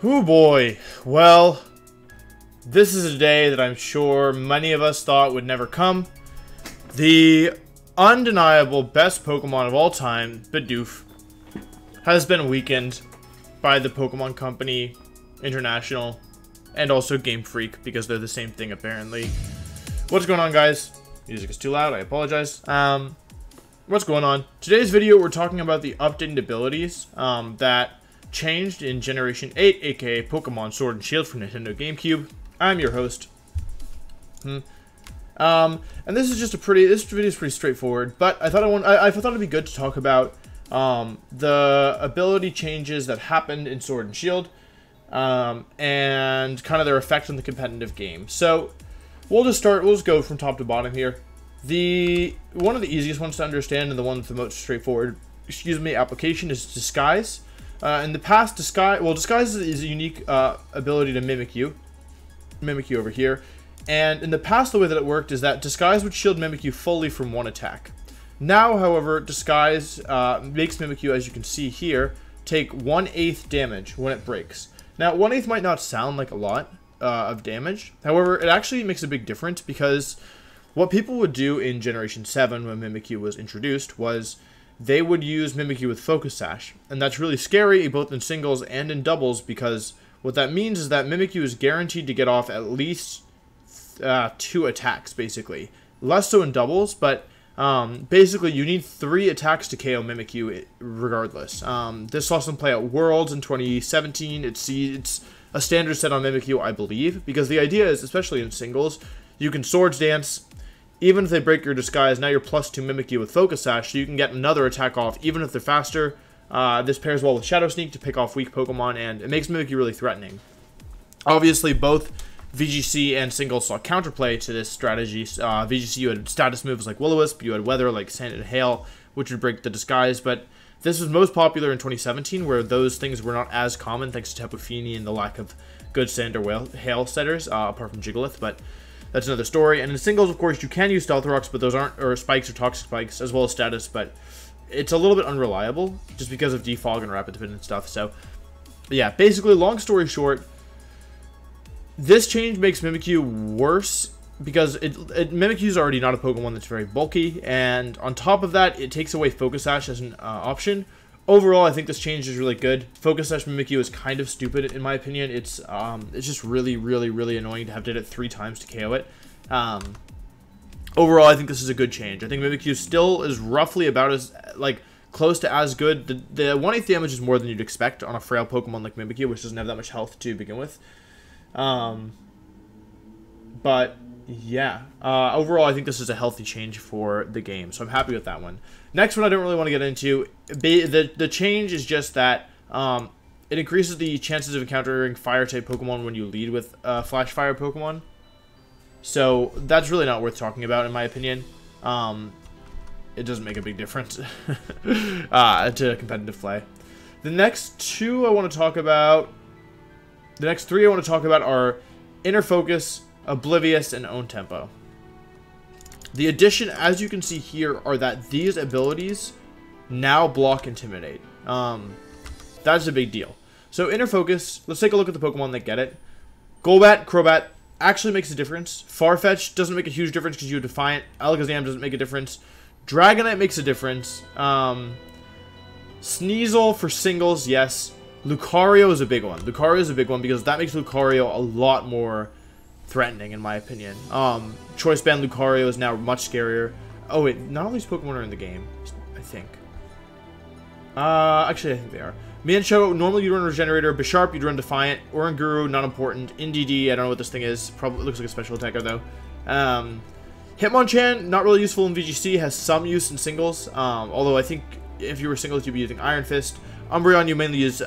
Oh boy. Well, this is a day that I'm sure many of us thought would never come. The undeniable best Pokemon of all time, Bidoof, has been weakened by the Pokemon Company International and also Game Freak, because they're the same thing apparently. What's going on, guys? Music is too loud, I apologize. What's going on? Today's video, we're talking about the updated abilities that changed in Generation 8, aka Pokemon Sword and Shield for Nintendo GameCube. I'm your host. And this is just this video is pretty straightforward, but I thought it'd be good to talk about the ability changes that happened in Sword and Shield, and kind of their effect on the competitive game. So we'll just go from top to bottom here. One of the easiest ones to understand and the one with the most straightforward, application is Disguise. In the past, Disguise is a unique ability to mimic you over here. And in the past, the way that it worked is that Disguise would shield Mimikyu fully from one attack. Now, however, Disguise makes Mimikyu, as you can see here, take 1/8 damage when it breaks. Now, 1/8 might not sound like a lot of damage. However, it actually makes a big difference, because what people would do in Generation 7 when Mimikyu was introduced was they would use Mimikyu with Focus Sash. And that's really scary, both in singles and in doubles, because what that means is that Mimikyu is guaranteed to get off at least 2 attacks, basically. Less so in doubles, but basically you need 3 attacks to KO Mimikyu regardless. This saw some play at Worlds in 2017. It's a standard set on Mimikyu, I believe, because the idea is, especially in singles, you can Swords Dance. Even if they break your Disguise, now you're +2 Mimikyu with Focus Sash, so you can get another attack off, even if they're faster. This pairs well with Shadow Sneak to pick off weak Pokemon, and it makes Mimikyu really threatening. Obviously, both VGC and singles saw counterplay to this strategy. VGC, you had status moves like Will-O-Wisp, you had Weather like Sand and Hail, which would break the Disguise, but this was most popular in 2017, where those things were not as common, thanks to Tapu Fini and the lack of good Sand or Hail setters, apart from Jigglypuff, but that's another story. And in singles, of course, you can use Stealth Rocks, but those aren't, or Spikes or Toxic Spikes, as well as Status, but it's a little bit unreliable, just because of Defog and Rapid Spin and stuff. So, yeah, basically, long story short, this change makes Mimikyu worse, because Mimikyu is already not a Pokemon that's very bulky, and on top of that, it takes away Focus Sash as an option. Overall, I think this change is really good. Focus Sash Mimikyu is kind of stupid, in my opinion. It's just really, really, really annoying to have to hit it 3 times to KO it. Overall, I think this is a good change. I think Mimikyu still is roughly about as, close to as good. The 1/8 damage is more than you'd expect on a frail Pokemon like Mimikyu, which doesn't have that much health to begin with. But yeah, overall, I think this is a healthy change for the game, so I'm happy with that one. Next one I don't really want to get into. The change is just that it increases the chances of encountering Fire-type Pokemon when you lead with Flash Fire Pokemon. So that's really not worth talking about, in my opinion. It doesn't make a big difference to competitive play. The next 2 I want to talk about... The next 3 I want to talk about are Inner Focus, Oblivious, and Own Tempo. The addition, as you can see here, are that these abilities now block Intimidate. That's a big deal. So Inner Focus, let's take a look at the Pokemon that get it. Golbat, Crobat actually makes a difference. Farfetch doesn't make a huge difference because you have Defiant. Alakazam doesn't make a difference. Dragonite makes a difference. Sneasel for singles, yes. Lucario is a big one. Lucario is a big one because that makes Lucario a lot more threatening, in my opinion. Choice Band Lucario is now much scarier. Oh wait, not all these Pokemon are in the game, I think. Actually, I think they are. Mienshao, normally you'd run Regenerator. Bisharp, you'd run Defiant. Oranguru, not important. Indeedee, I don't know what this thing is. Probably looks like a special attacker, though. Hitmonchan, not really useful in VGC, has some use in singles. Although I think if you were singles, you'd be using Iron Fist. Umbreon, you mainly use,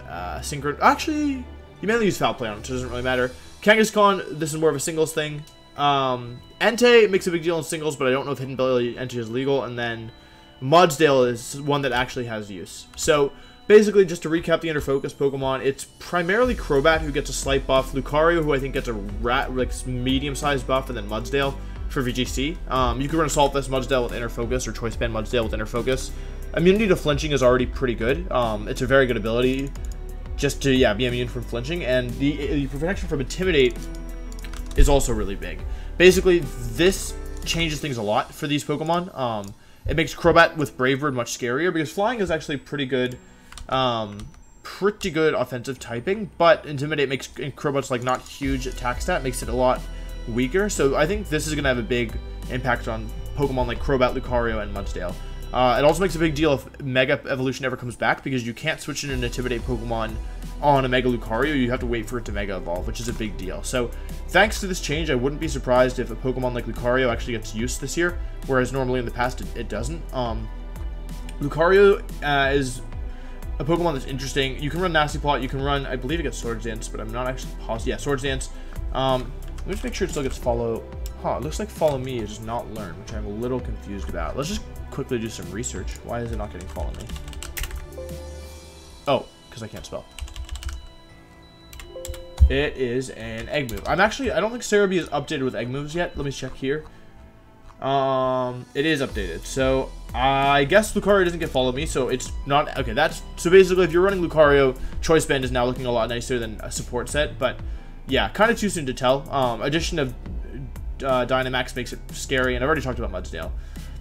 Synchro... Actually, you mainly use Foul Play on it, so it doesn't really matter. Kangaskhan, this is more of a singles thing. Entei makes a big deal in singles, but I don't know if Hidden Ability Entei is legal. And then Mudsdale is one that actually has use. So, basically, just to recap the Inner Focus Pokemon, it's primarily Crobat who gets a slight buff, Lucario who I think gets a medium-sized buff, and then Mudsdale for VGC. You can run Assault Vest Mudsdale with Inner Focus, or Choice Band Mudsdale with Inner Focus. Immunity to flinching is already pretty good. It's a very good ability just to, yeah, be immune from flinching. And the protection from Intimidate is also really big. Basically, this changes things a lot for these Pokemon. It makes Crobat with Brave Bird much scarier because flying is actually pretty good offensive typing, but Intimidate makes Crobat's like not huge attack stat, makes it a lot weaker. So I think this is gonna have a big impact on Pokemon like Crobat, Lucario, and Mudsdale. It also makes a big deal if Mega Evolution ever comes back, because you can't switch in an Intimidate Pokemon on a Mega Lucario. You have to wait for it to Mega Evolve, which is a big deal. So thanks to this change, I wouldn't be surprised if a Pokemon like Lucario actually gets used this year, whereas normally in the past it doesn't. Lucario is a Pokemon that's interesting. You can run Nasty Plot, you can run, I believe it gets Swords Dance, but I'm not actually positive. Yeah, Swords Dance. Let me just make sure it still gets Follow. Huh, it looks like Follow Me is just not Learn, which I'm a little confused about. Let's just quickly do some research. Why is it not getting Follow Me? Oh, because I can't spell. It is an Egg move. I don't think Cerebi is updated with Egg moves yet. Let me check here. It is updated. So I guess Lucario doesn't get Follow Me, so it's not okay. So basically, if you're running Lucario, Choice Band is now looking a lot nicer than a support set. But yeah, kind of too soon to tell. Addition of Dynamax makes it scary, and I've already talked about Mudsdale.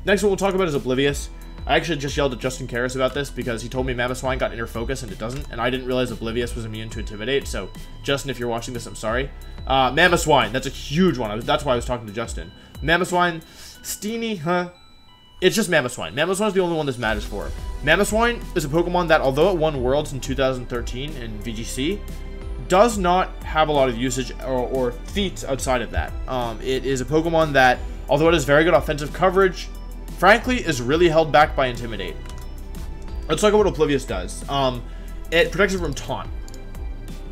Next one we'll talk about is Oblivious. I actually just yelled at Justin Karras about this because he told me Mamoswine got Inner Focus and it doesn't, and I didn't realize Oblivious was immune to Intimidate. So Justin, if you're watching this, I'm sorry. Mamoswine, that's a huge one. That's why I was talking to Justin. Mamoswine, Steenie, huh? It's just Mamoswine. Mamoswine is the only one this matters for. Mamoswine is a Pokemon that, although it won Worlds in 2013 in VGC, does not have a lot of usage or feats outside of that. It is a Pokemon that, although it has very good offensive coverage, frankly, is really held back by Intimidate. Let's talk about what Oblivious does. It protects it from Taunt,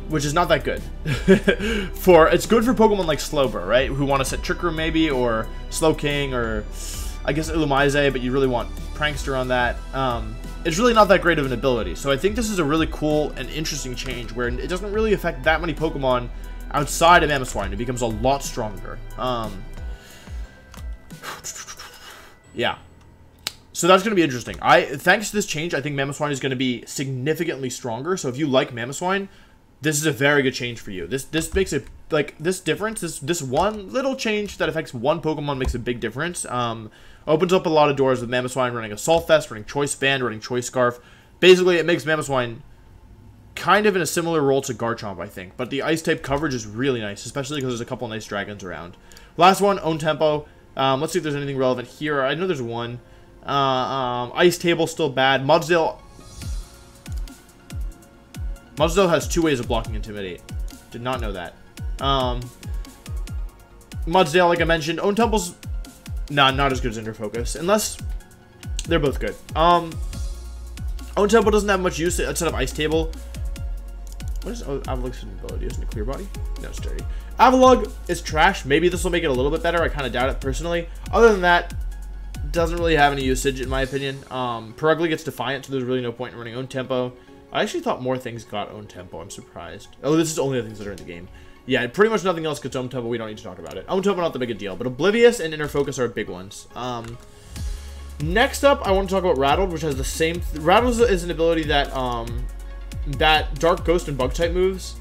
which is not that good. It's good for Pokemon like Slowbro, right? Who want to set Trick Room maybe, or Slowking, or I guess Illumise, but you really want Prankster on that. It's really not that great of an ability. So I think this is a really cool and interesting change where it doesn't really affect that many Pokemon outside of Mamoswine. It becomes a lot stronger. Yeah. So that's going to be interesting. Thanks to this change, I think Mamoswine is going to be significantly stronger. So if you like Mamoswine, this is a very good change for you. This makes it, like, this difference, this one little change that affects one Pokemon makes a big difference. Opens up a lot of doors with Mamoswine running Assault Vest, running Choice Band, running Choice Scarf. Basically, it makes Mamoswine kind of in a similar role to Garchomp, I think. But the Ice-type coverage is really nice, especially because there's a couple nice dragons around. Last one, Own Tempo. Let's see if there's anything relevant here. I know there's one. Ice Table still bad. Mudsdale has 2 ways of blocking Intimidate. Did not know that. Mudsdale, like I mentioned. Own Temple's not as good as Inner Focus, unless they're both good. Own Temple doesn't have much use outside of Ice Table. What is Avalug's ability? Isn't it Clear Body? No, it's dirty. Avalug is trash. Maybe this will make it a little bit better. I kind of doubt it personally. Other than that, doesn't really have any usage in my opinion. Perugly gets Defiant, so there's really no point in running Own Tempo. I actually thought more things got Own Tempo. I'm surprised. Oh, this is only the things that are in the game. Yeah, pretty much nothing else gets Own Tempo. We don't need to talk about it. Own Tempo, not the big a deal, but Oblivious and Inner Focus are big ones. Next up, I want to talk about Rattled, which has the same... Rattled is an ability that, that Dark Ghost and Bug-type moves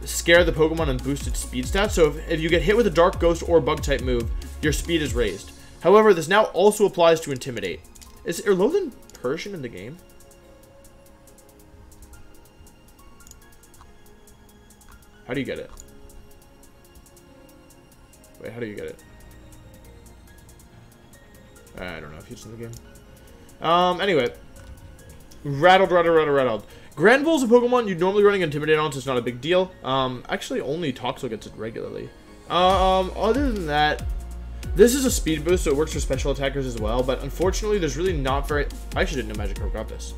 scare the Pokemon and boost its speed stats. So if you get hit with a Dark Ghost or Bug-type move, your speed is raised. However, this now also applies to Intimidate. Is Erlothen Persian in the game? How do you get it? Wait, how do you get it? I don't know if it's in the game. Anyway. Rattled. Granbull's a Pokemon you'd normally running Intimidate on, so it's not a big deal. Actually, only Toxel gets it regularly. Other than that, this is a speed boost, so it works for special attackers as well, but unfortunately, there's really not very... I actually didn't know Magikarp got this.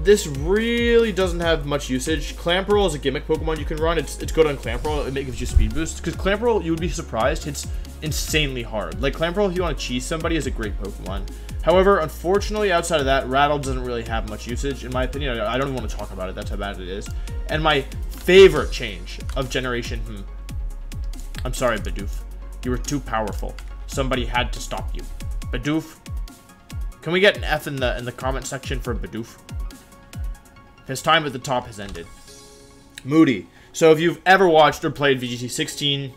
This really doesn't have much usage. Clamperl is a gimmick Pokemon you can run. It's good on Clamperl. It gives you speed boost. Because Clamperl, you would be surprised, hits insanely hard. Like, Clamperl, if you want to cheese somebody, is a great Pokemon. However, unfortunately, outside of that, Rattle doesn't really have much usage, in my opinion. I don't even want to talk about it. That's how bad it is. And my favorite change of Generation... I'm sorry, Bidoof. You were too powerful. Somebody had to stop you. Bidoof, Can we get an F in the comment section for Bidoof? His time at the top has ended. Moody. So if you've ever watched or played VGC 16,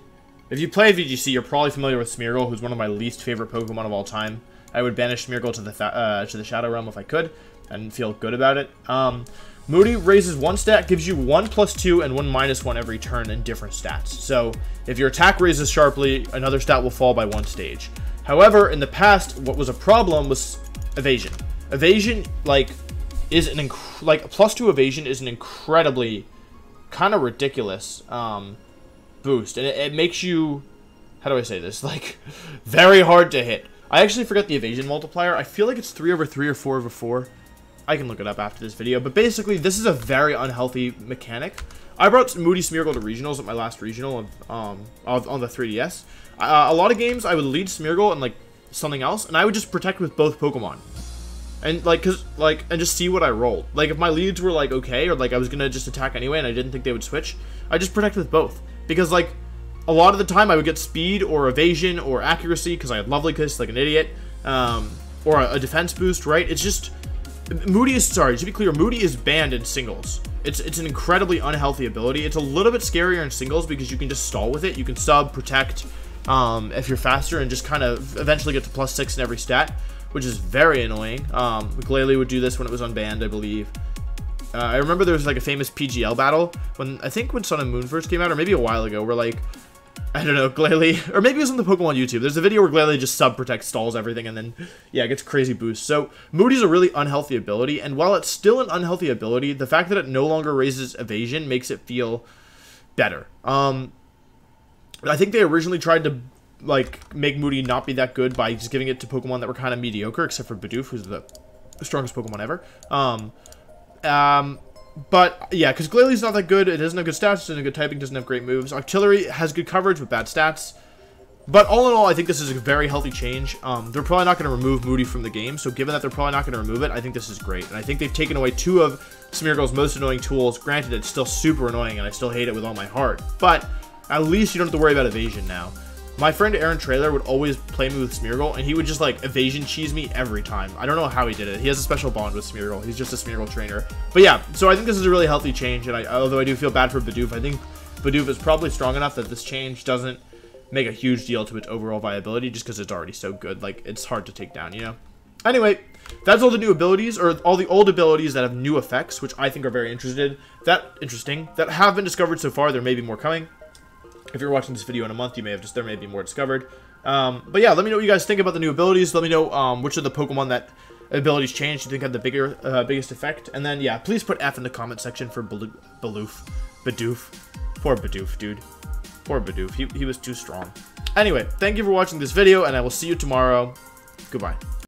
if you played VGC, you're probably familiar with Smeargle, who's one of my least favorite Pokemon of all time. I would banish Smeargle to the Shadow Realm if I could, and feel good about it. Moody raises one stat, gives you 1 + 2 and 1 - 1 every turn in different stats. So if your attack raises sharply, another stat will fall by 1 stage. However, in the past, what was a problem was evasion. Evasion, like, is an +2 evasion is an incredibly kind of ridiculous boost, and it makes you, how do I say this, like, very hard to hit. I actually forget the evasion multiplier. I feel like it's 3/3 or 4/4. I can look it up after this video, but basically this is a very unhealthy mechanic. I brought Moody Smeargle to regionals at my last regional on the 3DS. A lot of games I would lead Smeargle and like something else, and I would just protect with both Pokemon, and and just see what I rolled. Like if my leads were like okay, or like I was gonna just attack anyway, and I didn't think they would switch, I just protect with both, because like a lot of the time I would get speed or evasion or accuracy because I had Lovely Kiss like an idiot, or a defense boost, right? It's just Moody is, sorry, to be clear, Moody is banned in singles. It's an incredibly unhealthy ability. It's a little bit scarier in singles because you can just stall with it. You can sub, protect, if you're faster, and just kind of eventually get to +6 in every stat, which is very annoying. Glalie would do this when it was unbanned, I believe. I remember there was like a famous PGL battle when, I think when Sun and Moon first came out, or maybe a while ago, where like, I don't know, Glalie, or maybe it was on the Pokemon YouTube. There's a video where Glalie just sub-protects, stalls everything, and then, yeah, it gets crazy boosts. So, Moody's a really unhealthy ability, and while it's still an unhealthy ability, the fact that it no longer raises evasion makes it feel better. I think they originally tried to, like, make Moody not be that good by just giving it to Pokemon that were kind of mediocre, except for Bidoof, who's the strongest Pokemon ever. But, yeah, because Glalie not that good. It doesn't have good stats, doesn't have good typing, doesn't have great moves. Artillery has good coverage with bad stats. But all in all, I think this is a very healthy change. They're probably not going to remove Moody from the game, so given that they're probably not going to remove it, I think this is great. And I think they've taken away 2 of Smeargle's most annoying tools. Granted, it's still super annoying, and I still hate it with all my heart. But at least you don't have to worry about evasion now. My friend Aaron Trailer would always play me with Smeargle, and he would just, like, evasion cheese me every time. I don't know how he did it. He has a special bond with Smeargle. He's just a Smeargle trainer. But yeah, so I think this is a really healthy change, and although I do feel bad for Bidoof, I think Bidoof is probably strong enough that this change doesn't make a huge deal to its overall viability, just because it's already so good. Like, it's hard to take down, you know? Anyway, that's all the new abilities, or all the old abilities that have new effects, which I think are very interesting, that have been discovered so far. There may be more coming. If you're watching this video in a month, you may have there may be more discovered. But yeah, let me know what you guys think about the new abilities. Let me know which of the Pokemon that abilities changed you think had the biggest effect. And then, yeah, please put F in the comment section for Bidoof. Poor Bidoof, dude. Poor Bidoof. He was too strong. Anyway, thank you for watching this video, and I will see you tomorrow. Goodbye.